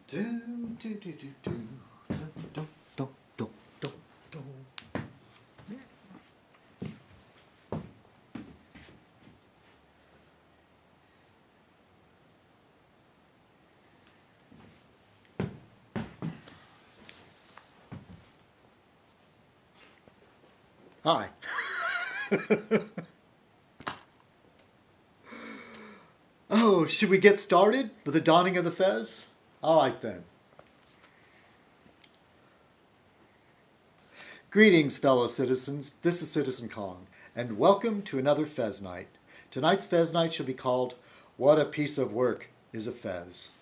Do, do, do, do, do, do, do, do, do, do, do. Hi. Oh, should we get started with the dawning of the Fez? All right then. Greetings, fellow citizens. This is Citizen Kong, and welcome to another Fez Night. Tonight's Fez Night shall be called What a Piece of Work is a Fez.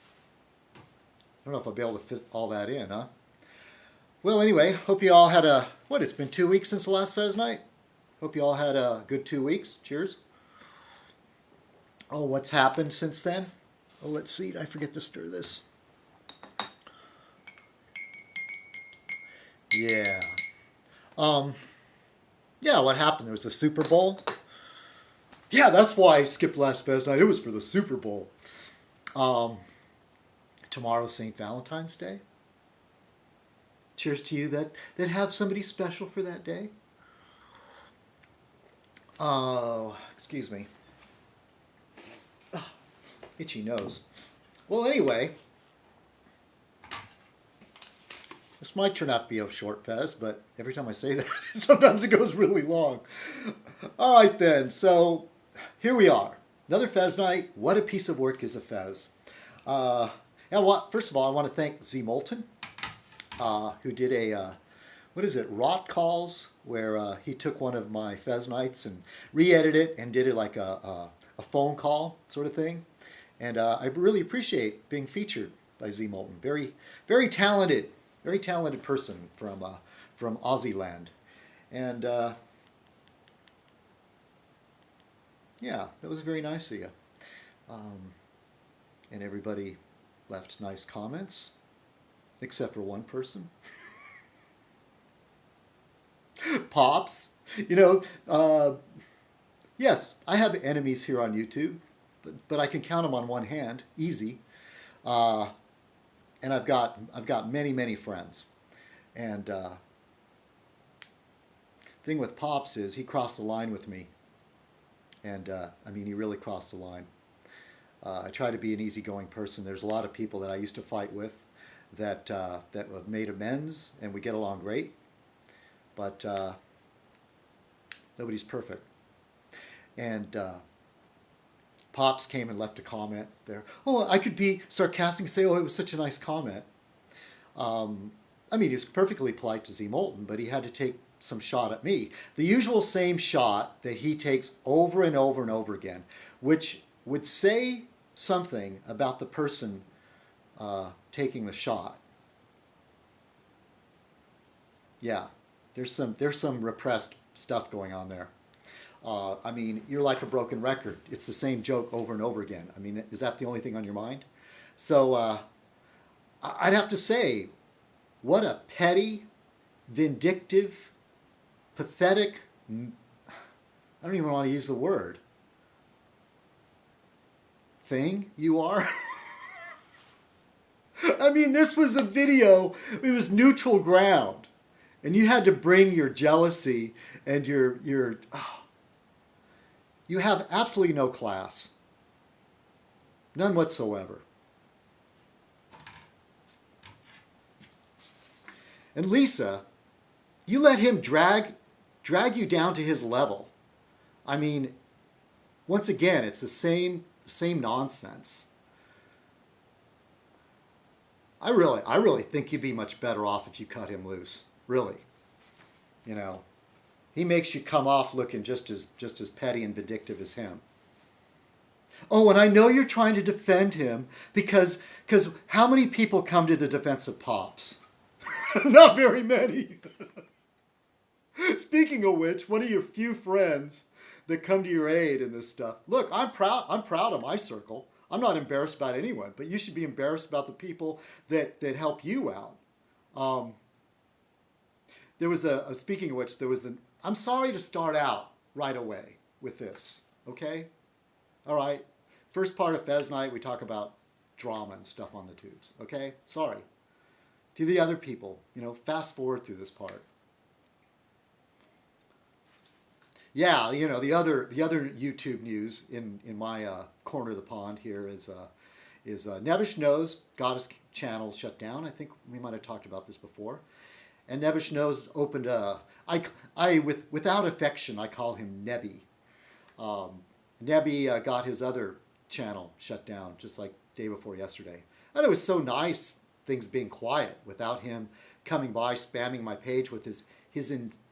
I don't know if I'll be able to fit all that in, huh? Well, anyway, hope you all had it's been 2 weeks since the last Fez Night. Hope you all had a good 2 weeks. Cheers. Oh, what's happened since then? Oh, let's see. I forget to stir this. Yeah. Yeah, what happened? There was a Super Bowl. Yeah, that's why I skipped last Fez Night. It was for the Super Bowl. Tomorrow's St. Valentine's Day. Cheers to you that have somebody special for that day. Oh, excuse me. Itchy nose. Well, anyway, this might turn out to be a short Fez, but every time I say that, sometimes it goes really long. All right, then. So here we are. Another Fez night. What a piece of work is a Fez. First of all, I want to thank Z Moulton, who did a, Rot Calls, where he took one of my Fez nights and re-edited it and did it like a phone call sort of thing. And I really appreciate being featured by Z Moulton. Very, very talented person from Aussie land. And yeah, that was very nice of you. And everybody left nice comments, except for one person. Pops. Yes, I have enemies here on YouTube. But I can count them on one hand, easy. And I've got many friends. And thing with Pops is he crossed the line with me. And he really crossed the line. I try to be an easygoing person. There's a lot of people that I used to fight with that have made amends, and we get along great. But nobody's perfect. And Pops came and left a comment there. Oh, I could be sarcastic and say, oh, it was such a nice comment. He was perfectly polite to Z Moulton, but he had to take some shot at me. The usual same shot that he takes over and over and over again, which would say something about the person taking the shot. Yeah, there's some repressed stuff going on there. You're like a broken record. It's the same joke over and over again. Is that the only thing on your mind? So I'd have to say, what a petty, vindictive, pathetic, I don't even want to use the word, thing you are. This was a video, it was neutral ground. And you had to bring your jealousy and your you have absolutely no class. None whatsoever. And Lisa, you let him drag you down to his level. Once again, it's the same nonsense. I really think you'd be much better off if you cut him loose. Really. He makes you come off looking just as petty and vindictive as him. Oh, and I know you're trying to defend him because how many people come to the defense of Pops? Not very many. Speaking of which, one of your few friends that come to your aid in this stuff. Look, I'm proud of my circle. I'm not embarrassed about anyone, but you should be embarrassed about the people that help you out. Speaking of which, I'm sorry to start out right away with this, okay? All right. First part of Fez Night, we talk about drama and stuff on the tubes. Okay, sorry. To the other people, fast forward through this part. Yeah, the other YouTube news in my corner of the pond here is Nebish Knows got his channel shut down. I think we might have talked about this before. And Nebish Knows opened without affection, I call him Nebby. Nebby got his other channel shut down just like day before yesterday. And it was so nice, things being quiet without him coming by spamming my page with his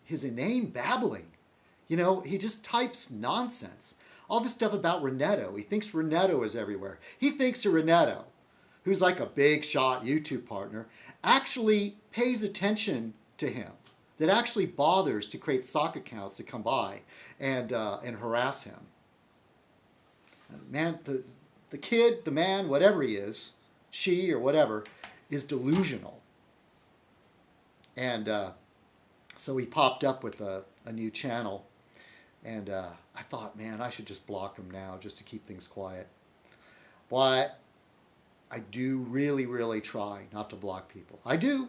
inane babbling. He just types nonsense. All this stuff about Renetto. He thinks Renetto is everywhere. He thinks Renetto, who's like a big shot YouTube partner, actually pays attention to him. That actually bothers to create sock accounts to come by and harass him. Man, the kid, the man, whatever he is, she or whatever, is delusional. And so he popped up with a new channel. And I thought, man, I should just block him now just to keep things quiet. But I do really, really try not to block people. I do.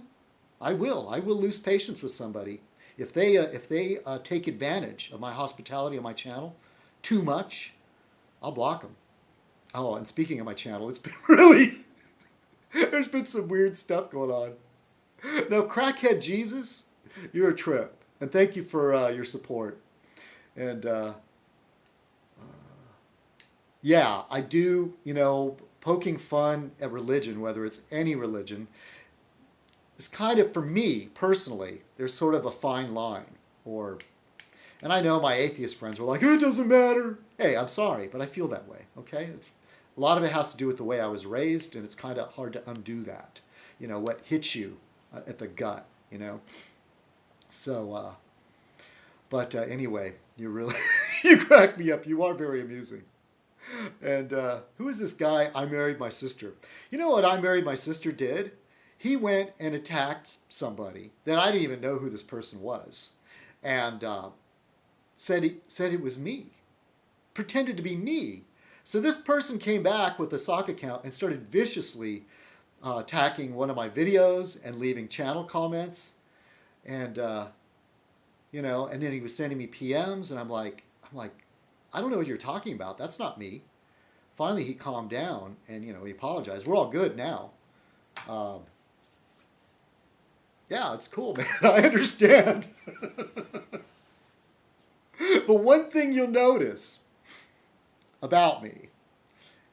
I will. I will lose patience with somebody. If they take advantage of my hospitality on my channel too much, I'll block them. Oh, and speaking of my channel, it's been really... There's been some weird stuff going on. Now, Crackhead Jesus, you're a trip. And thank you for your support. And, yeah, I do, poking fun at religion, whether it's any religion, is kind of, for me, personally, there's sort of a fine line. And I know my atheist friends were like, it doesn't matter. Hey, I'm sorry, but I feel that way, okay? A lot of it has to do with the way I was raised, and it's kind of hard to undo that. What hits you at the gut, So, but anyway, you really, you crack me up. You are very amusing. And who is this guy? I Married My Sister. You know what I Married My Sister did? He went and attacked somebody that I didn't even know who this person was. And said it was me. Pretended to be me. So this person came back with a sock account and started viciously attacking one of my videos and leaving channel comments. And... and then he was sending me PMs, and I'm like, I don't know what you're talking about. That's not me. Finally, he calmed down, and, he apologized. We're all good now. Yeah, it's cool, man. I understand. But one thing you'll notice about me,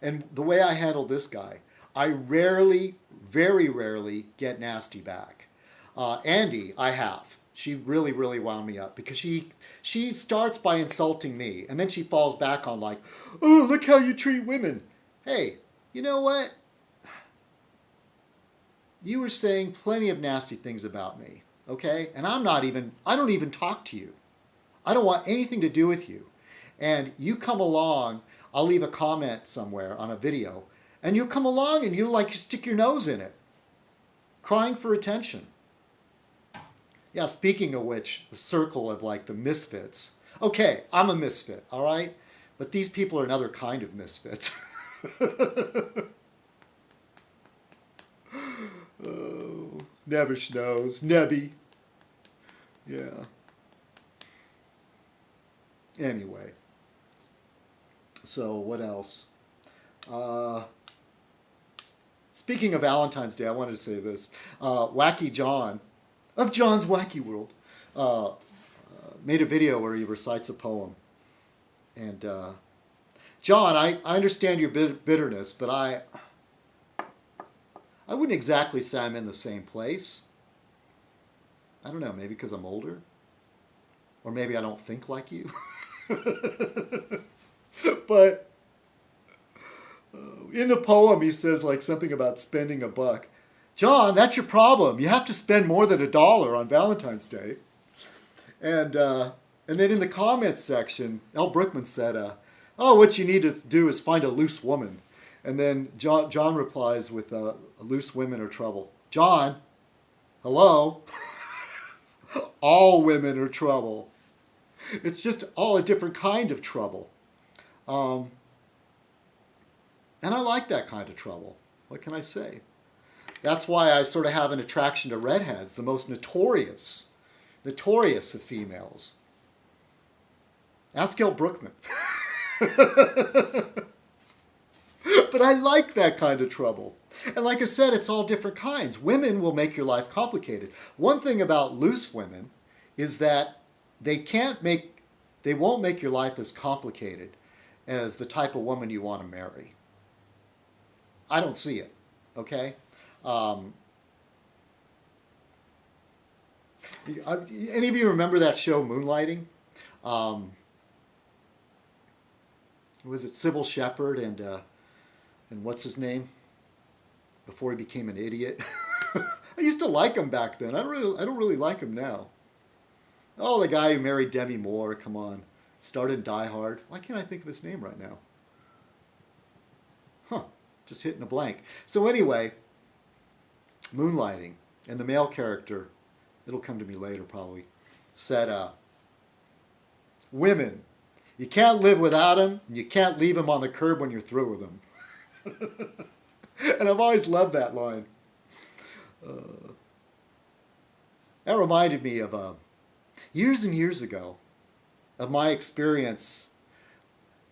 and the way I handle this guy, I rarely, very rarely get nasty back. Andy, I have. She really, really wound me up because she starts by insulting me, and then she falls back on like, oh, look how you treat women. Hey, you know what? You were saying plenty of nasty things about me, okay? And I don't even talk to you. I don't want anything to do with you. And you come along, I'll leave a comment somewhere on a video, and you come along and you stick your nose in it, crying for attention. Yeah, speaking of which, the circle of the misfits. Okay, I'm a misfit, all right? But these people are another kind of misfits. Oh, Nebish Knows. Nebby. Yeah. Anyway. So, what else? Speaking of Valentine's Day, I wanted to say this. Wacky John of John's Wacky World made a video where he recites a poem. And John, I understand your bitterness, but I wouldn't exactly say I'm in the same place. I don't know, maybe because I'm older. Or maybe I don't think like you. But in the poem he says something about spending $1. John, that's your problem. You have to spend more than $1 on Valentine's Day. And then in the comments section, L. Brookman said, oh, what you need to do is find a loose woman. And then John replies with, loose women are trouble. John, hello? All women are trouble. It's just all a different kind of trouble. And I like that kind of trouble. What can I say? That's why I sort of have an attraction to redheads, the most notorious of females. Ask Gail Brookman. But I like that kind of trouble. And like I said, it's all different kinds. Women will make your life complicated. One thing about loose women is that they won't make your life as complicated as the type of woman you want to marry. I don't see it, okay? Any of you remember that show, Moonlighting? Was it Sybil Shepherd and what's his name? Before he became an idiot. I used to like him back then. I don't really like him now. Oh, the guy who married Demi Moore, come on. Started Die Hard. Why can't I think of his name right now? Huh, just hitting a blank. So anyway, Moonlighting, and the male character, it'll come to me later probably, said, women, you can't live without him, and you can't leave him on the curb when you're through with him. And I've always loved that line. That reminded me of years and years ago, of my experience.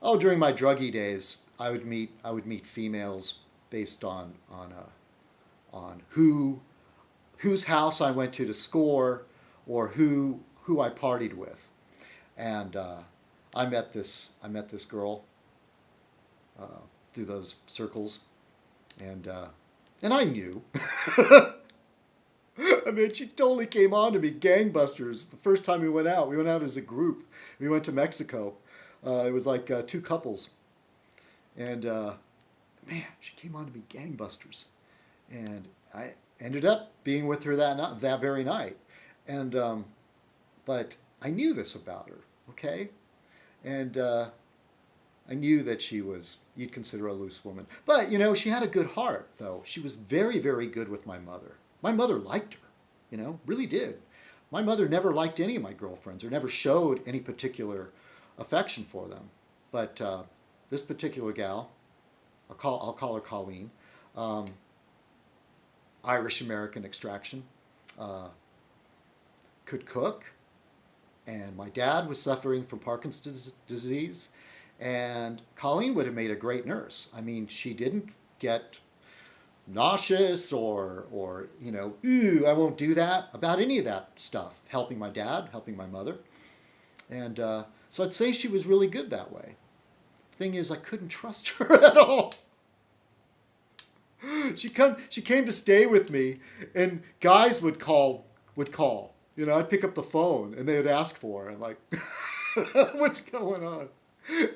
Oh, during my druggy days, I would meet females based on whose house I went to score, or who I partied with. And I met this girl through those circles, and I knew. I mean, she totally came on to me gangbusters the first time we went out. We went out as a group. We went to Mexico. It was like two couples. And, man, she came on to me gangbusters. And I ended up being with her that very night. And, but I knew this about her, okay? And I knew that you'd consider a loose woman. But, she had a good heart, though. She was very, very good with my mother. My mother liked her, really did. My mother never liked any of my girlfriends, or never showed any particular affection for them. But this particular gal, I'll call her Colleen, Irish-American extraction, could cook, and my dad was suffering from Parkinson's disease, and Colleen would have made a great nurse. I mean, she didn't get nauseous or ooh, I won't do that, about any of that stuff, helping my dad, helping my mother. And so I'd say she was really good that way. Thing is, I couldn't trust her at all. She came to stay with me, and guys would call. I'd pick up the phone, and they would ask for her. I'm like, what's going on?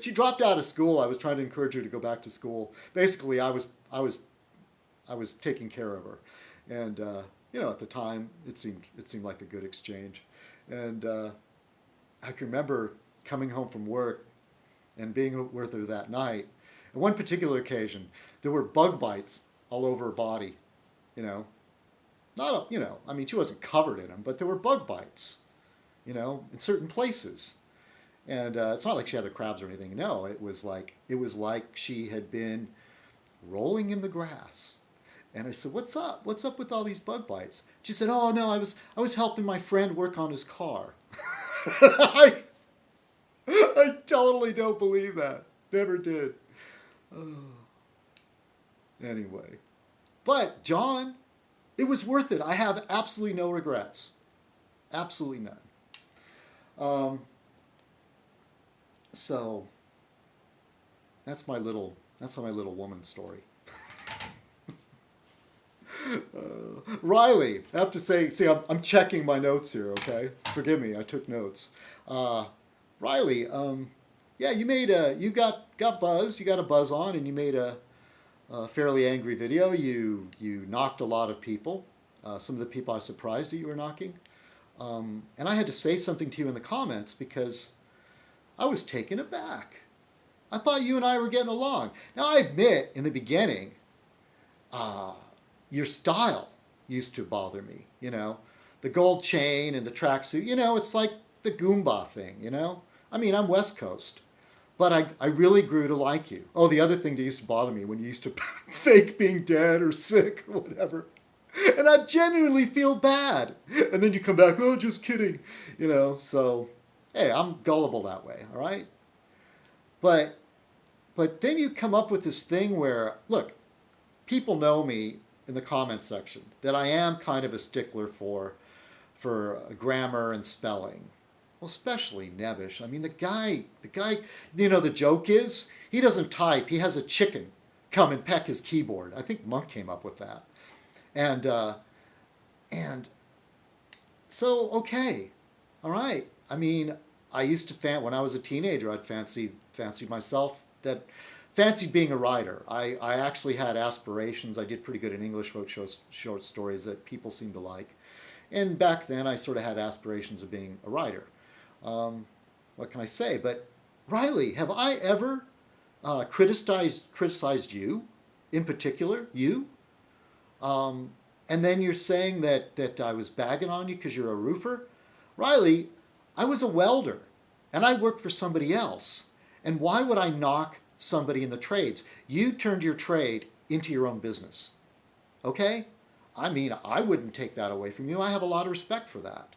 She dropped out of school. I was trying to encourage her to go back to school. Basically, I was taking care of her, and at the time it seemed like a good exchange. And I can remember coming home from work and being with her that night. On one particular occasion, there were bug bites all over her body. I mean, she wasn't covered in them, but there were bug bites, in certain places. And it's not like she had the crabs or anything. No, it was like she had been rolling in the grass. And I said, "What's up? What's up with all these bug bites?" She said, "Oh no, I was helping my friend work on his car." I totally don't believe that. Never did. Anyway, but John, it was worth it. I have absolutely no regrets. Absolutely none. So that's my little woman story. Riley, I have to say, I'm checking my notes here, okay? Forgive me, I took notes. Riley, yeah, you got buzz, you got a buzz on, and you made a fairly angry video. You knocked a lot of people. Some of the people I was surprised that you were knocking. And I had to say something to you in the comments because I was taken aback. I thought you and I were getting along. Now, I admit, in the beginning, your style used to bother me, the gold chain and the tracksuit, it's like the Goomba thing, I mean, I'm West Coast, But I really grew to like you. Oh, the other thing that used to bother me when you used to fake being dead or sick or whatever. And I genuinely feel bad. And then you come back, oh, just kidding. You know, so, hey, I'm gullible that way, all right? But then you come up with this thing where, look, people know me in the comment section that I am kind of a stickler for grammar and spelling. Well, especially Nebish. I mean, the guy, you know, the joke is he doesn't type. He has a chicken come and peck his keyboard. I think Monk came up with that. And so, okay, all right. I mean, I used to when I was a teenager, I'd fancied myself fancied being a writer. I actually had aspirations. I did pretty good in English, wrote short stories that people seemed to like. And back then, I sort of had aspirations of being a writer. What can I say? But Riley, have I ever criticized you, in particular, you? And then you're saying that I was bagging on you because you're a roofer? Riley, I was a welder, and I worked for somebody else. And why would I knock somebody in the trades? You turned your trade into your own business. Okay? I mean, I wouldn't take that away from you. I have a lot of respect for that.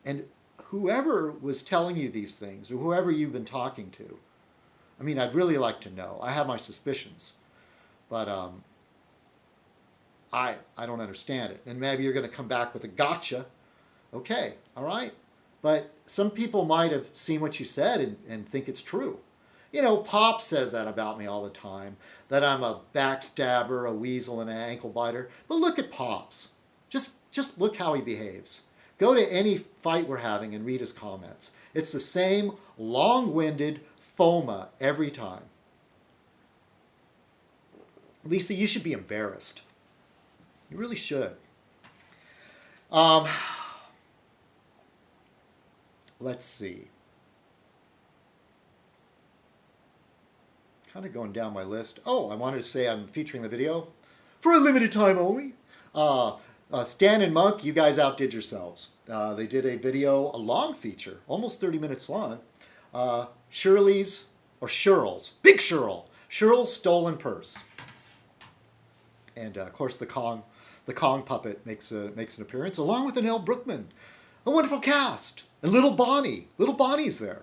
And whoever was telling you these things, or whoever you've been talking to, I mean, I'd really like to know. I have my suspicions. But I don't understand it. And maybe you're going to come back with a gotcha. Okay, all right. But some people might have seen what you said and think it's true. You know, Pop says that about me all the time, that I'm a backstabber, a weasel, and an ankle biter. But look at Pops. Just look how he behaves. Go to any fight we're having and read his comments. It's the same long-winded FOMA every time. Lisa, you should be embarrassed. You really should. Let's see. Kind of going down my list. Oh, I wanted to say I'm featuring the video for a limited time only. Stan and Monk, you guys outdid yourselves. They did a video, a long feature, almost 30 minutes long. Shirley's, or Shirl's, Big Shirl's Stolen Purse. And of course the Kong puppet makes an appearance, along with Annelle Brookman. A wonderful cast. And Little Bonnie. Little Bonnie's there.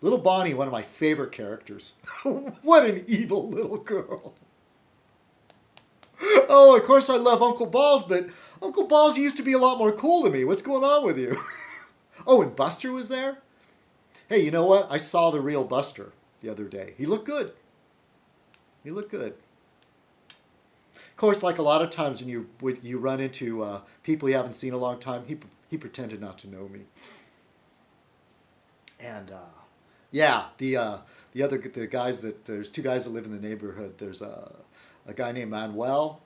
Little Bonnie, one of my favorite characters. What an evil little girl. Oh, of course I love Uncle Balls, but Uncle Balls used to be a lot more cool to me. What's going on with you? Oh, and Buster was there? Hey, you know what? I saw the real Buster the other day. He looked good. He looked good. Of course, like a lot of times when you run into people you haven't seen in a long time, he pretended not to know me. And yeah, the guys there's two guys that live in the neighborhood. There's a guy named Manuel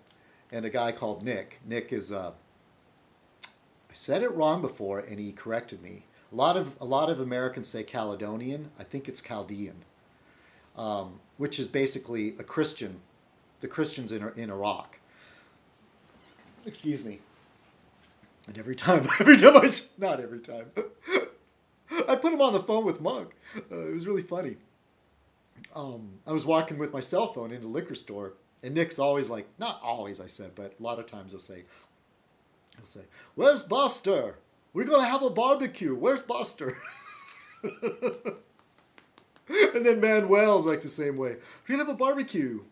and a guy called Nick. Nick is I said it wrong before, and he corrected me. A lot of Americans say Caledonian. I think it's Chaldean, which is basically a Christian. The Christians in Iraq. Excuse me. And every time not every time. I put him on the phone with Monk. It was really funny. I was walking with my cell phone into the liquor store, and Nick's always like, not always I said, but a lot of times he'll say, "Where's Buster? We're going to have a barbecue. Where's Buster?" And then Manuel's like the same way. "We're going to have a barbecue."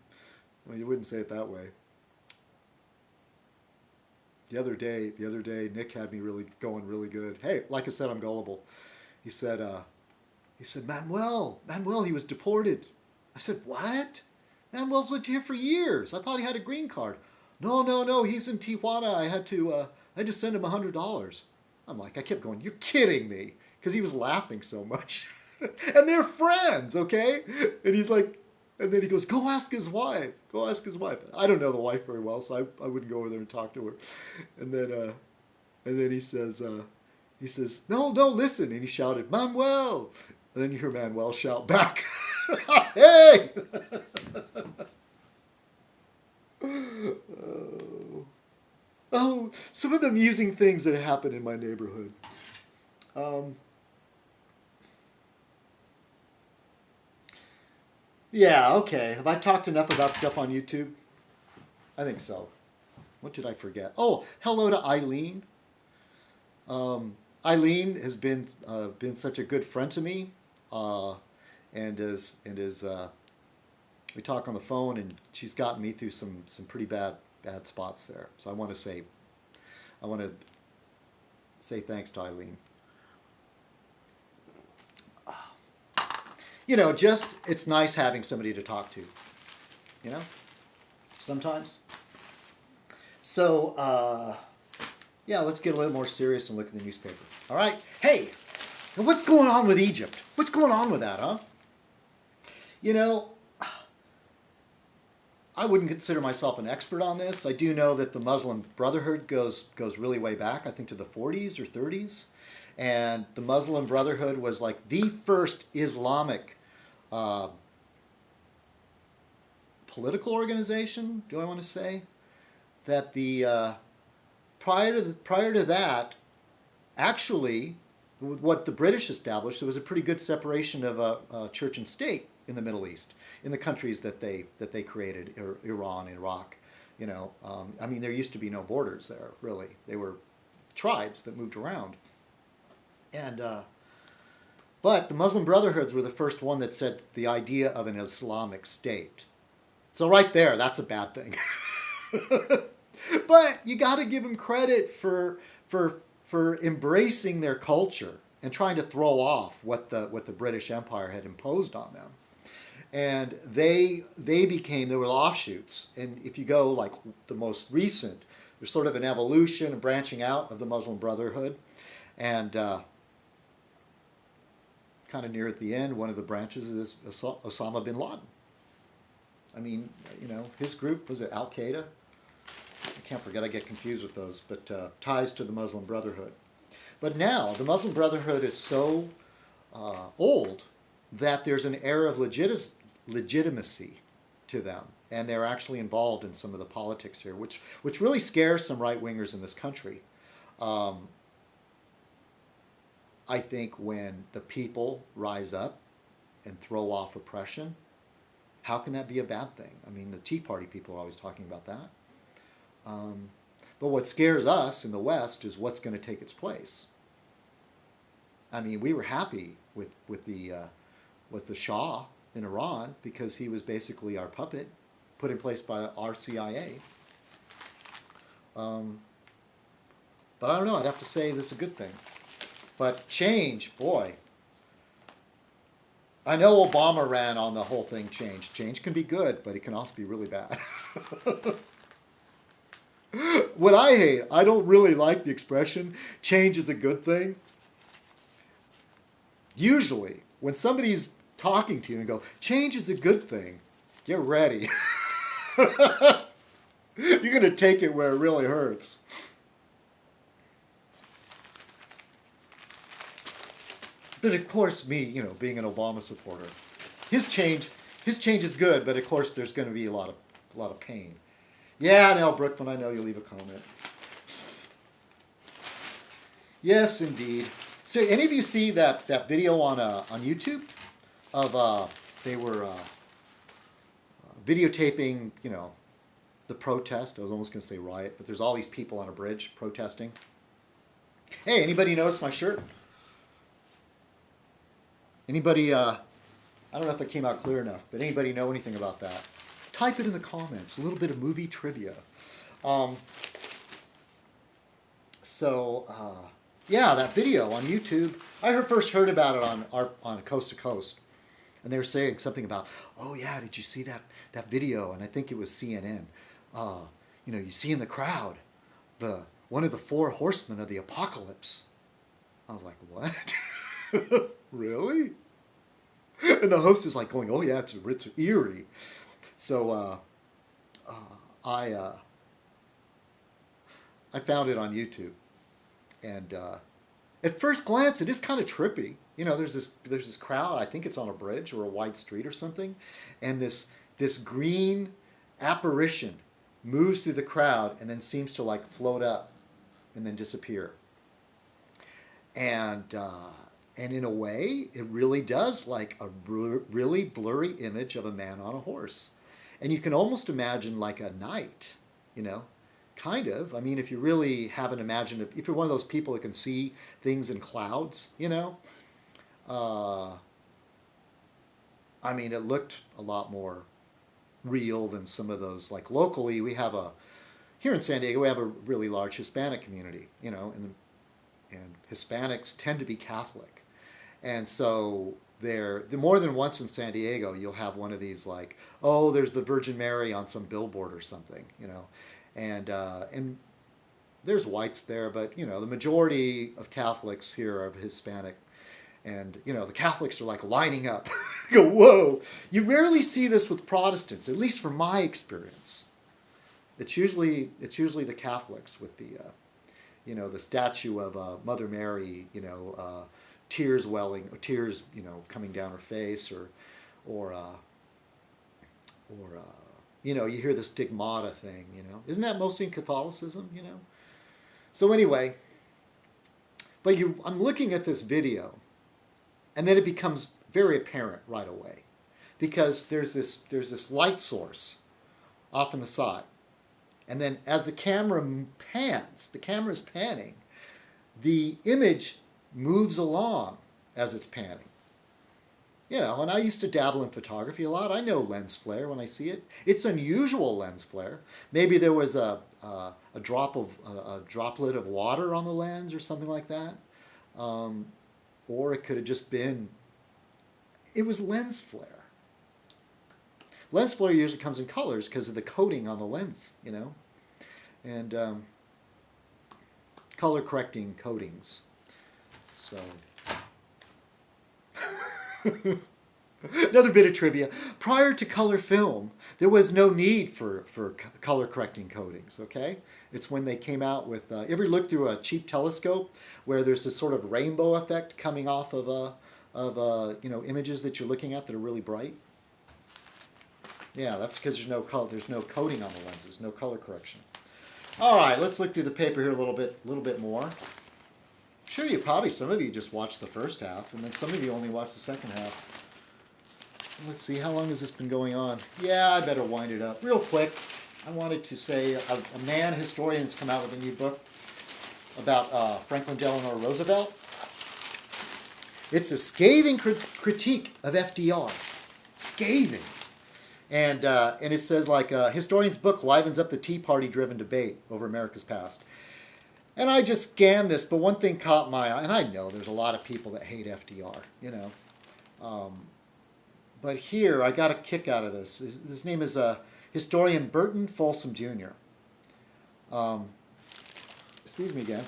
Well, you wouldn't say it that way. The other day, Nick had me going really good. Hey, like I said, I'm gullible. He said, Manuel, he was deported. I said, what? Manuel's lived here for years. I thought he had a green card. No, he's in Tijuana. I had to send him $100. I'm like, I kept going, you're kidding me. Because he was laughing so much. And they're friends, okay? And he's like, and then he goes, go ask his wife. I don't know the wife very well, so I wouldn't go over there and talk to her. And then he says, no, listen. And he shouted, Manuel. And then you hear Manuel shout back, hey! Oh, some of the amusing things that happen in my neighborhood. Yeah, okay. Have I talked enough about stuff on YouTube? I think so. What did I forget? Oh, hello to Eileen. Eileen has been such a good friend to me, uh, and is we talk on the phone, and she's gotten me through some pretty bad spots there. So I want to say thanks to Eileen. You know, just it's nice having somebody to talk to. You know, sometimes. So yeah, let's get a little more serious and look at the newspaper. All right. Hey, what's going on with Egypt? What's going on with that, huh? You know, I wouldn't consider myself an expert on this. I do know that the Muslim Brotherhood goes really way back, I think to the 40s or 30s. And the Muslim Brotherhood was like the first Islamic uh, political organization, do I want to say? That the prior to that, actually, what the British established, there was a pretty good separation of church and state in the Middle East, in the countries that they created, Iran, Iraq. You know, I mean, there used to be no borders there, really. They were tribes that moved around. And but the Muslim Brotherhoods were the first one that said the idea of an Islamic state. So right there, that's a bad thing. But you got to give them credit for embracing their culture and trying to throw off what the British Empire had imposed on them. And there were offshoots. And if you go like the most recent, there's sort of an evolution and branching out of the Muslim Brotherhood. And kind of near at the end, one of the branches is Osama bin Laden. I mean, you know, his group, was it Al Qaeda? I can't forget, I get confused with those, but ties to the Muslim Brotherhood. But now, the Muslim Brotherhood is so old that there's an air of legitimacy to them. And they're actually involved in some of the politics here, which really scares some right-wingers in this country. I think when the people rise up and throw off oppression, how can that be a bad thing? I mean, the Tea Party people are always talking about that. But what scares us in the West is what's going to take its place. I mean, we were happy with the Shah in Iran because he was basically our puppet, put in place by our CIA. But I don't know. I'd have to say this is a good thing. But change, boy. I know Obama ran on the whole thing change. Change can be good, but it can also be really bad. What I hate, I don't really like the expression, change is a good thing. Usually, when somebody's talking to you and go, change is a good thing, get ready. You're going to take it where it really hurts. But of course, me, you know, being an Obama supporter, his change is good, but of course there's going to be a lot of pain. Yeah, Nell Brookman, I know you'll leave a comment. Yes, indeed. So, any of you see that video on YouTube of they were videotaping, you know, the protest? I was almost going to say riot, but there's all these people on a bridge protesting. Hey, anybody notice my shirt? Anybody? I don't know if it came out clear enough, but anybody know anything about that? Type it in the comments. A little bit of movie trivia. Yeah, that video on YouTube. I first heard about it on Coast to Coast, and they were saying something about, oh yeah, did you see that video? And I think it was CNN. You know, you see in the crowd one of the four horsemen of the apocalypse. I was like, what? Really? And the host is like going, oh yeah, it's eerie. So I found it on YouTube, and at first glance, it is kind of trippy. You know, there's this crowd. I think it's on a bridge or a wide street or something, and this green apparition moves through the crowd and then seems to like float up and then disappear. And And in a way, it really does like a really blurry image of a man on a horse. And you can almost imagine like a knight, you know, kind of. I mean, if you really haven't imagined it, if you're one of those people that can see things in clouds, you know, uh, I mean, it looked a lot more real than some of those. Like locally, here in San Diego, we have a really large Hispanic community, you know, and Hispanics tend to be Catholic. And so the more than once in San Diego, you'll have one of these like, oh, there's the Virgin Mary on some billboard or something, you know, and there's whites there, but you know, the majority of Catholics here are Hispanic, and you know, the Catholics are like lining up. You go, whoa! You rarely see this with Protestants, at least from my experience. It's usually the Catholics with the you know, the statue of Mother Mary, you know, tears welling, or tears, you know, coming down her face, or you know, you hear the stigmata thing, you know. Isn't that mostly in Catholicism, you know? So anyway, but I'm looking at this video, and then it becomes very apparent right away, because there's this light source off on the side. And then as the camera pans, the camera is panning, the image moves along as it's panning. You know, and I used to dabble in photography a lot. I know lens flare when I see it. It's unusual lens flare. Maybe there was a droplet of water on the lens or something like that. Or it could have just been, it was lens flare. Lens flare usually comes in colors because of the coating on the lens, you know, and color correcting coatings. So, another bit of trivia. Prior to color film, there was no need for color correcting coatings, okay? It's when they came out with, ever look through a cheap telescope where there's this sort of rainbow effect coming off of you know, images that you're looking at that are really bright? Yeah, that's because there's no coating on the lenses, no color correction. All right, let's look through the paper here a little bit more. I'm sure some of you just watched the first half, and then some of you only watched the second half. Let's see, how long has this been going on? Yeah, I better wind it up. Real quick, I wanted to say a man historian has come out with a new book about Franklin Delano Roosevelt. It's a scathing critique of FDR. Scathing. And it says, like, historian's book livens up the Tea Party-driven debate over America's past. And I just scanned this, but one thing caught my eye, and I know there's a lot of people that hate FDR, you know. But here, I got a kick out of this. His name is historian Burton Folsom Jr. Excuse me again.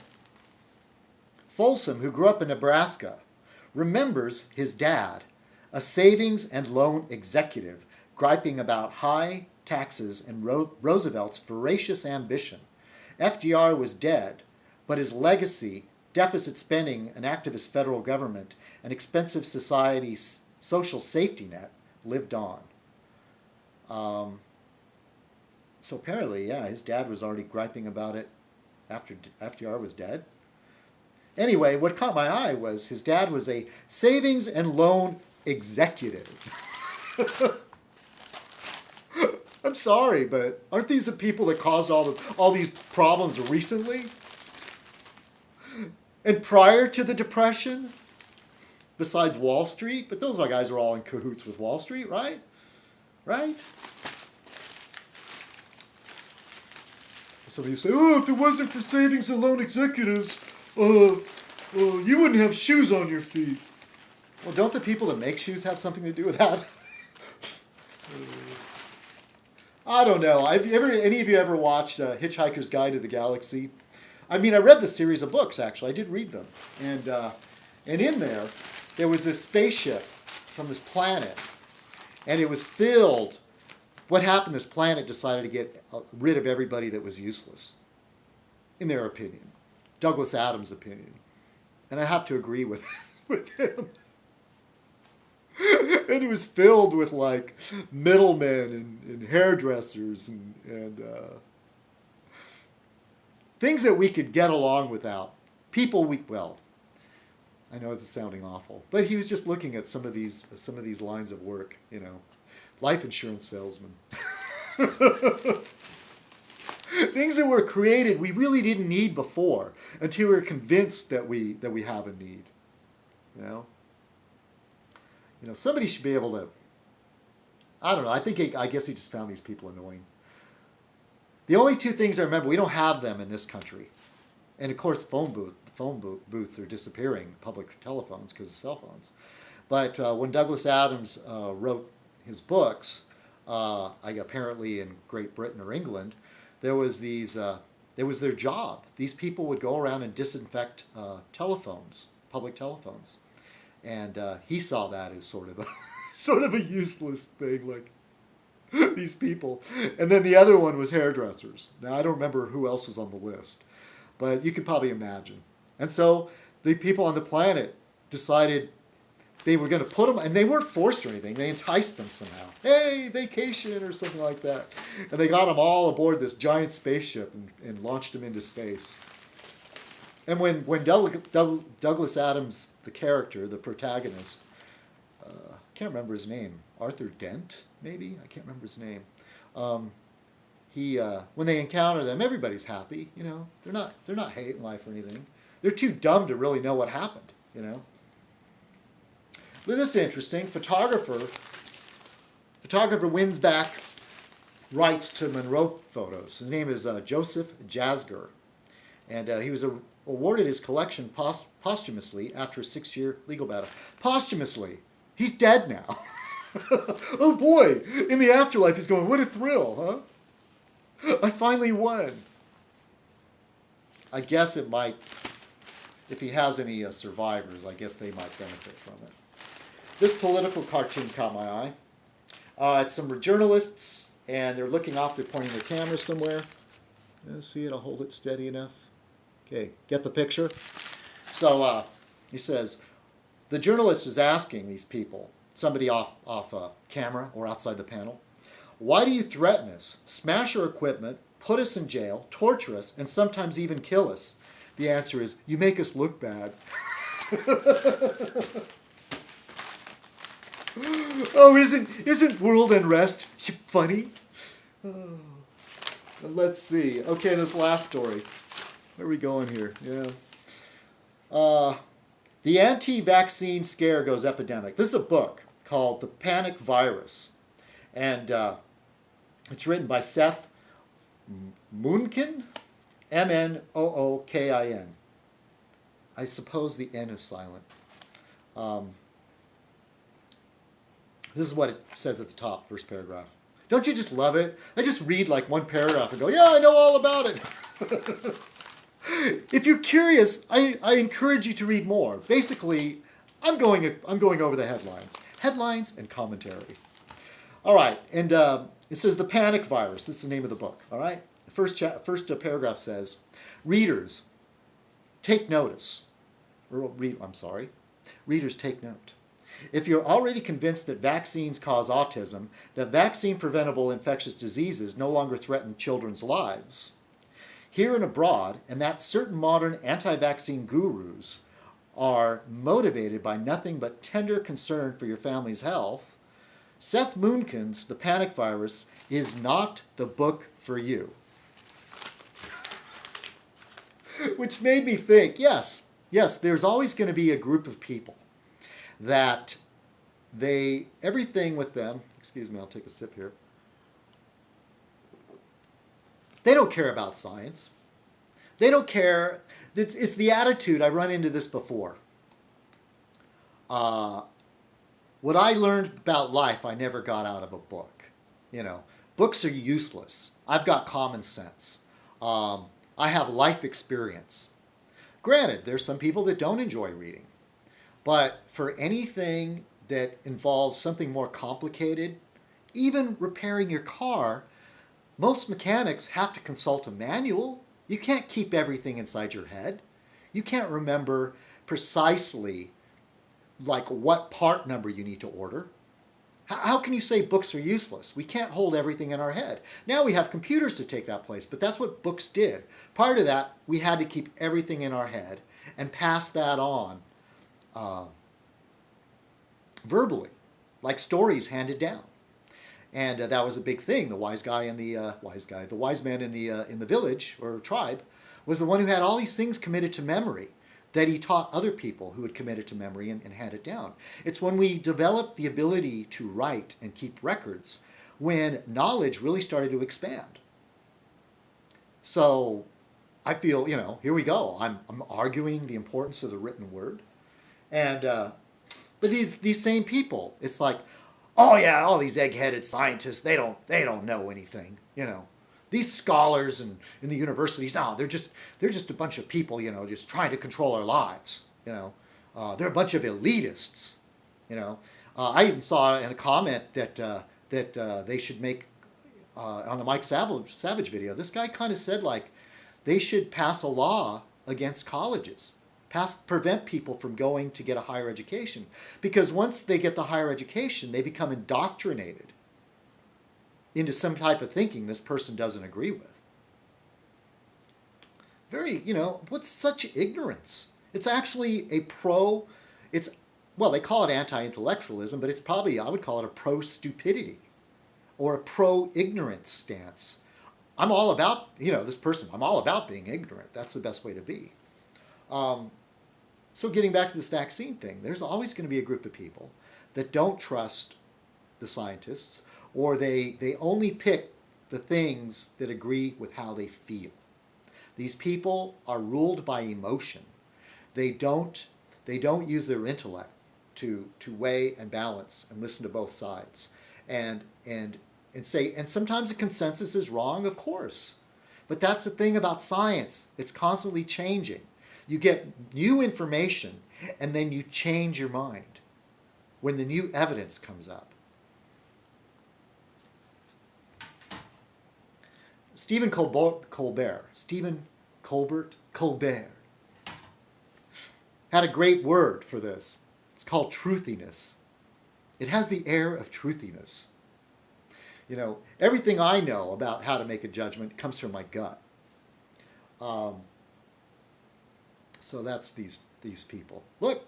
Folsom, who grew up in Nebraska, remembers his dad, a savings and loan executive, griping about high taxes and Roosevelt's voracious ambition. FDR was dead, but his legacy, deficit spending, an activist federal government, an expensive society's social safety net, lived on. So apparently, yeah, his dad was already griping about it after FDR was dead. Anyway, what caught my eye was his dad was a savings and loan executive. I'm sorry, but aren't these the people that caused all these problems recently? And prior to the Depression, besides Wall Street, but those guys are all in cahoots with Wall Street, right? Right? Some of you say, oh, if it wasn't for savings and loan executives, you wouldn't have shoes on your feet. Well, don't the people that make shoes have something to do with that? I don't know. Any of you ever watched Hitchhiker's Guide to the Galaxy? I mean, I read the series of books, actually. I did read them. And in there was this spaceship from this planet. And it was filled. What happened, this planet decided to get rid of everybody that was useless, in their opinion. Douglas Adams' opinion. And I have to agree with him. And it was filled with, like, middlemen and hairdressers and things that we could get along without. People I know it's sounding awful, but he was just looking at some of these lines of work, life insurance salesman. Things that were created we really didn't need before until we were convinced that we have a need. Somebody should be able to. I don't know. I guess he just found these people annoying. The only two things I remember, we don't have them in this country, and of course, phone booths are disappearing, public telephones because of cell phones. But when Douglas Adams wrote his books, apparently in Great Britain or England, there was their job. These people would go around and disinfect telephones, public telephones, and he saw that as sort of a useless thing, like these people. And then the other one was hairdressers. Now I don't remember who else was on the list, but you could probably imagine. And so the people on the planet decided they were going to put them, and they weren't forced or anything. They enticed them somehow. Hey, vacation or something like that. And they got them all aboard this giant spaceship and launched them into space. And when Douglas Adams, the character, the protagonist, I can't remember his name, Arthur Dent, maybe? I can't remember his name. When they encounter them, everybody's happy. They're not hating life or anything. They're too dumb to really know what happened. But this is interesting. Photographer wins back rights to Monroe photos. His name is Joseph Jasger, and he was awarded his collection posthumously after a 6-year legal battle. Posthumously, he's dead now. Oh boy! In the afterlife, he's going, "What a thrill, huh? I finally won." I guess it might. If he has any survivors, I guess they might benefit from it. This political cartoon caught my eye. It's some journalists, and they're looking off. They're pointing their camera somewhere. See it? I'll hold it steady enough. Okay, get the picture? So he says, the journalist is asking these people, somebody off camera or outside the panel, "Why do you threaten us, smash our equipment, put us in jail, torture us, and sometimes even kill us?" The answer is, "You make us look bad." Oh, isn't world unrest funny? Oh. Let's see. Okay, this last story. Where are we going here? Yeah. The anti-vaccine scare goes epidemic. This is a book called The Panic Virus. And it's written by Seth Moonkin, Mookin. I suppose the N is silent. This is what it says at the top, first paragraph. Don't you just love it? I just read like one paragraph and go, yeah, I know all about it. If you're curious, I encourage you to read more. Basically, I'm going over the headlines. Headlines and commentary. All right, and it says The Panic Virus. This is the name of the book, all right? The first paragraph says, readers, take notice. Readers, take note. If you're already convinced that vaccines cause autism, that vaccine-preventable infectious diseases no longer threaten children's lives, here and abroad, and that certain modern anti-vaccine gurus are motivated by nothing but tender concern for your family's health, Seth Moonkin's The Panic Virus is not the book for you. Which made me think, yes, there's always going to be a group of people that everything with them, excuse me, I'll take a sip here. They don't care about science. They don't care. It's the attitude. I run into this before. What I learned about life, I never got out of a book. Books are useless. I've got common sense. I have life experience. Granted, there's some people that don't enjoy reading. But for anything that involves something more complicated, even repairing your car, most mechanics have to consult a manual. You can't keep everything inside your head. You can't remember precisely like what part number you need to order. How can you say books are useless? We can't hold everything in our head. Now we have computers to take that place, but that's what books did. Prior to that, we had to keep everything in our head and pass that on uh, verbally, like stories handed down. And that was a big thing. The wise man in the village or tribe was the one who had all these things committed to memory that he taught other people who had committed to memory and handed down. It's when we developed the ability to write and keep records when knowledge really started to expand. So I feel, here we go. I'm arguing the importance of the written word. And but these same people, it's like, oh yeah, all these egg-headed scientists, they don't know anything, These scholars in the universities, no, they're just a bunch of people, just trying to control our lives, They're a bunch of elitists, I even saw in a comment that they should make on the Mike Savage video. This guy kind of said like they should pass a law against colleges. Prevent people from going to get a higher education. Because once they get the higher education, they become indoctrinated into some type of thinking this person doesn't agree with. What's such ignorance? It's actually they call it anti-intellectualism, but it's probably, I would call it a pro-stupidity or a pro-ignorance stance. I'm all about, I'm all about being ignorant. That's the best way to be. So getting back to this vaccine thing, there's always going to be a group of people that don't trust the scientists, or they only pick the things that agree with how they feel. These people are ruled by emotion. They don't use their intellect to weigh and balance and listen to both sides. And sometimes a consensus is wrong, of course. But that's the thing about science. It's constantly changing. You get new information, and then you change your mind when the new evidence comes up. Stephen Colbert had a great word for this. It's called truthiness. It has the air of truthiness. Everything I know about how to make a judgment comes from my gut. So that's these people. Look,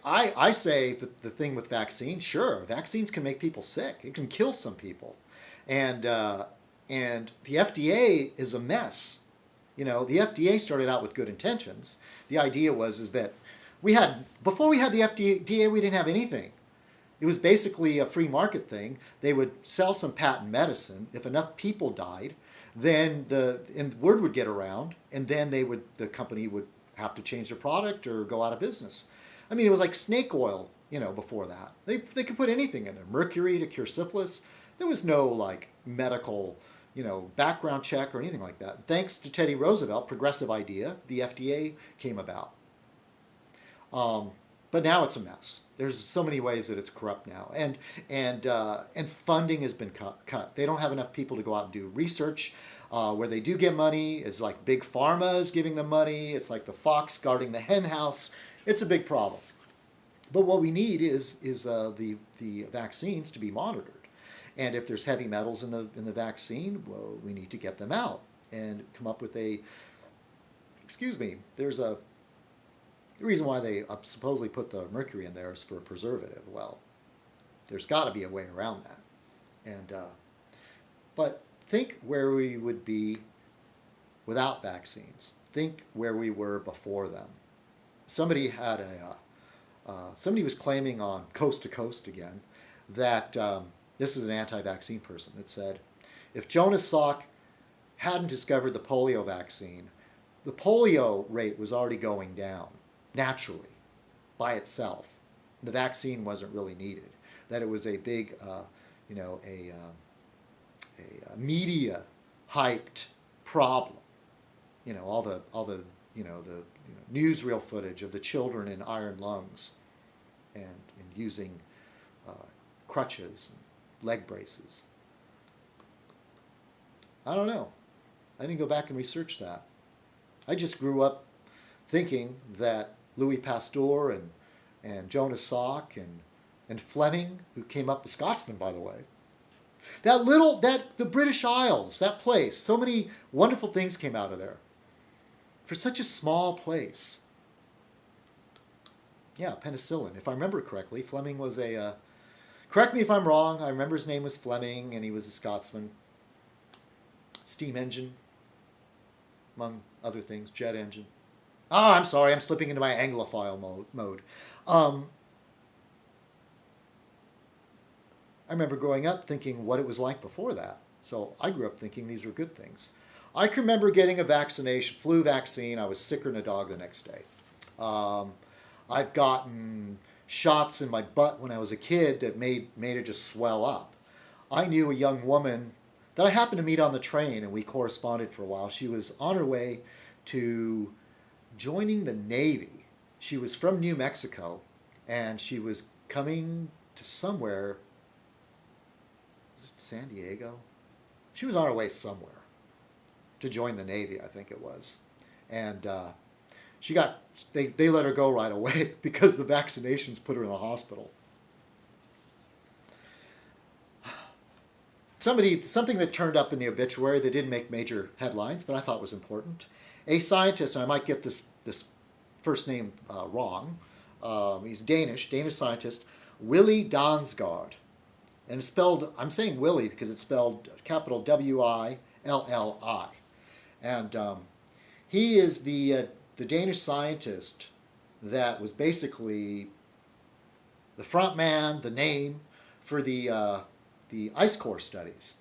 I say that the thing with vaccines, sure, vaccines can make people sick. It can kill some people. And the FDA is a mess. The FDA started out with good intentions. The idea is that before we had the FDA, we didn't have anything. It was basically a free market thing. They would sell some patent medicine. If enough people died, then the word would get around, and then the company would have to change their product or go out of business. I mean, it was like snake oil, before that. They could put anything in there. Mercury to cure syphilis. There was no medical, background check or anything like that. Thanks to Teddy Roosevelt, progressive idea, the FDA came about. But now it's a mess. There's so many ways that it's corrupt now, and funding has been cut. They don't have enough people to go out and do research. Where they do get money, it's like big pharma is giving them money. It's like the fox guarding the hen house. It's a big problem. But what we need is the vaccines to be monitored. And if there's heavy metals in the vaccine, well, we need to get them out and come up with there's the reason why they supposedly put the mercury in there is for a preservative. Well, there's got to be a way around that. But think where we would be without vaccines. Think where we were before them. Somebody was claiming on Coast to Coast again that this is an anti-vaccine person. It said, if Jonas Salk hadn't discovered the polio vaccine, the polio rate was already going down naturally by itself. The vaccine wasn't really needed. That it was a big, media hyped problem. All the newsreel footage of the children in iron lungs and using crutches and leg braces. I don't know. I didn't go back and research that. I just grew up thinking that Louis Pasteur and Jonas Salk and Fleming, who came up, a Scotsman, by the way, the British Isles, that place, so many wonderful things came out of there. For such a small place. Yeah, penicillin. If I remember correctly, Fleming was a. Correct me if I'm wrong. I remember his name was Fleming, and he was a Scotsman. Steam engine, among other things, jet engine. Oh, I'm sorry, I'm slipping into my Anglophile mode. I remember growing up thinking what it was like before that. So I grew up thinking these were good things. I can remember getting a vaccination, flu vaccine. I was sicker than a dog the next day. Um, I've gotten shots in my butt when I was a kid that made it just swell up. I knew a young woman that I happened to meet on the train, and we corresponded for a while. She was on her way to joining the Navy. She was from New Mexico, and she was coming to somewhere. Was it San Diego? She was on her way somewhere to join the Navy, I think it was. And they let her go right away because the vaccinations put her in a hospital. Something that turned up in the obituary that didn't make major headlines, but I thought was important. A scientist, and I might get this first name wrong. He's Danish scientist, Willy Dansgaard, and it's spelled. I'm saying Willy because it's spelled capital Willi, and he is the Danish scientist that was basically the front man, the name for the ice core studies.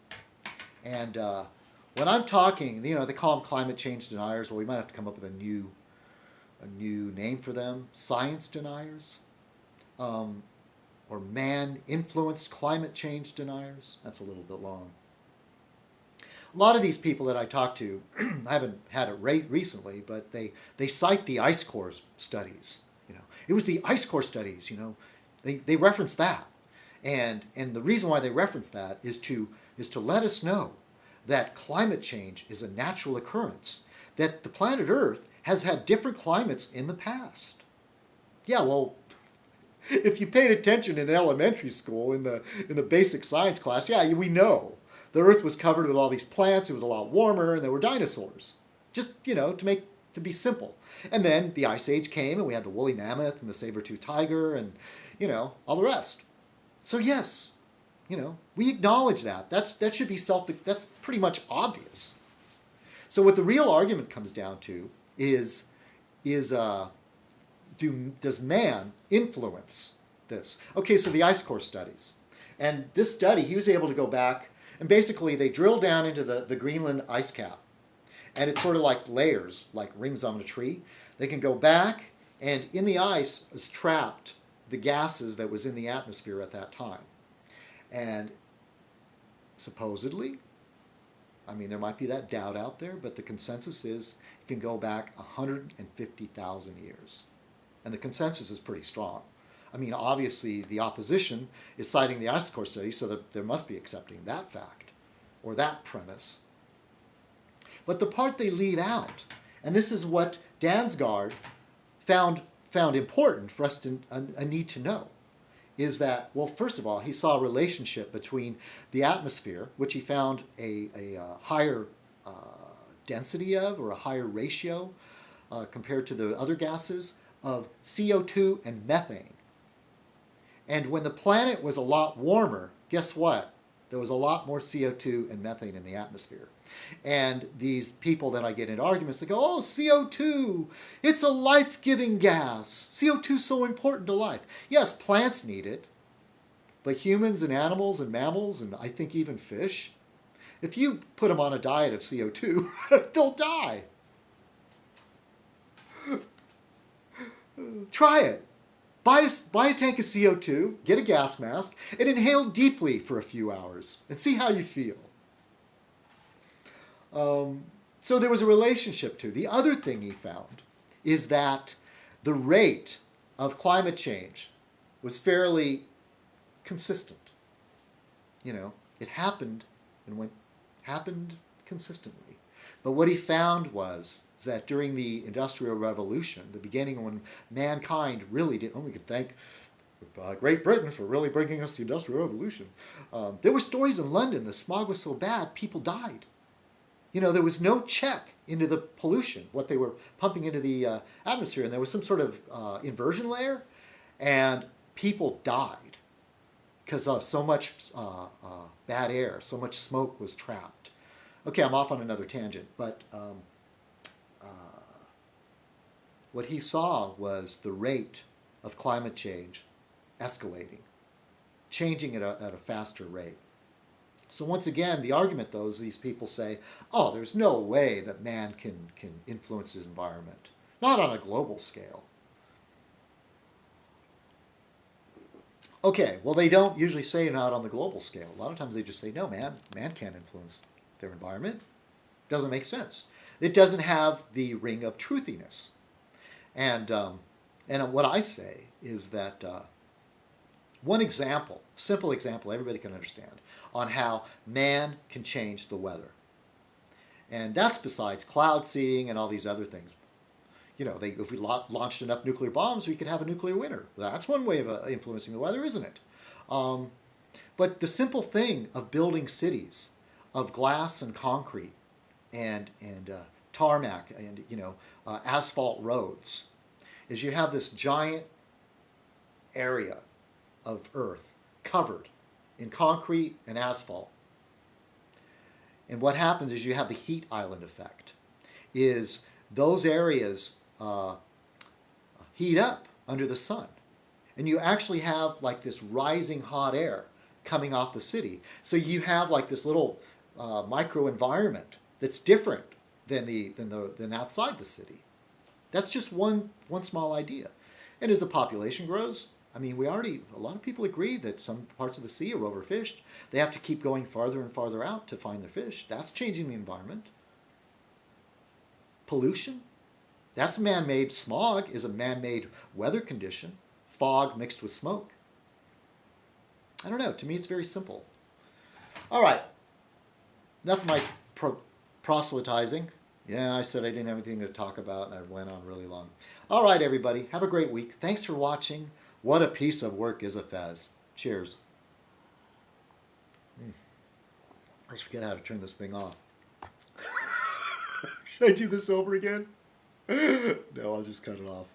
And when I'm talking, they call them climate change deniers. Well, we might have to come up with a new name for them. Science deniers, or man-influenced climate change deniers. That's a little bit long. A lot of these people that I talk to, I haven't had it recently, but they cite the ice core studies. It was the ice core studies. They reference that. And the reason why they reference that is to let us know that climate change is a natural occurrence, that the planet Earth has had different climates in the past. Yeah, well, if you paid attention in elementary school in the basic science class, yeah, we know the Earth was covered with all these plants. It was a lot warmer, and there were dinosaurs. Just to be simple. And then the Ice Age came, and we had the woolly mammoth and the saber-toothed tiger, and all the rest. So yes, we acknowledge that. That should be that's pretty much obvious. So what the real argument comes down to is does man influence this? Okay, so the ice core studies. And this study, he was able to go back, and basically they drill down into the Greenland ice cap. And it's sort of like layers, like rings on a tree. They can go back, and in the ice is trapped the gases that was in the atmosphere at that time. And supposedly, there might be that doubt out there, but the consensus is it can go back 150,000 years. And the consensus is pretty strong. Obviously the opposition is citing the ice core study, so that there must be accepting that fact or that premise. But the part they leave out, and this is what Dansgaard found important for us to need to know, is that, well, first of all, he saw a relationship between the atmosphere, which he found a higher density of, or a higher ratio compared to the other gases, of CO2 and methane. And when the planet was a lot warmer, guess what? There was a lot more CO2 and methane in the atmosphere. And these people that I get into arguments, they go, oh, CO2, it's a life-giving gas. CO2 is so important to life. Yes, plants need it, but humans and animals and mammals, and I think even fish, if you put them on a diet of CO2, they'll die. Try it. Buy a tank of CO2, get a gas mask, and inhale deeply for a few hours and see how you feel. So there was a relationship to. The other thing he found is that the rate of climate change was fairly consistent. It happened and happened consistently. But what he found was that during the Industrial Revolution, the beginning when mankind really did, we could thank Great Britain for really bringing us the Industrial Revolution. There were stories in London, the smog was so bad, people died. There was no check into the pollution, what they were pumping into the atmosphere, and there was some sort of inversion layer, And people died because so much bad air, so much smoke was trapped. Okay, I'm off on another tangent, but what he saw was the rate of climate change escalating, changing at a faster rate. So once again, the argument, though, is these people say, oh, there's no way that man can influence his environment. Not on a global scale. Okay, well, they don't usually say not on the global scale. A lot of times they just say, no, man can't influence their environment. Doesn't make sense. It doesn't have the ring of truthiness. And what I say is that one example, simple example everybody can understand, on how man can change the weather. And that's besides cloud seeding and all these other things. You know, if we launched enough nuclear bombs, we could have a nuclear winter. That's one way of influencing the weather, isn't it? But the simple thing of building cities of glass and concrete and tarmac and asphalt roads is you have this giant area of earth covered in concrete and asphalt. And what happens is you have the heat island effect. Is those areas heat up under the sun. And you actually have like this rising hot air coming off the city. So you have like this little microenvironment that's different than outside the city. That's just one small idea. And as the population grows, I mean, a lot of people agree that some parts of the sea are overfished. They have to keep going farther and farther out to find their fish. That's changing the environment. Pollution, that's man-made. Smog is a man-made weather condition. Fog mixed with smoke. I don't know. To me, it's very simple. All right. Enough of my proselytizing. Yeah, I said I didn't have anything to talk about, and I went on really long. All right, everybody. Have a great week. Thanks for watching. What a piece of work is a Fez. Cheers. I always forget how to turn this thing off. Should I do this over again? No, I'll just cut it off.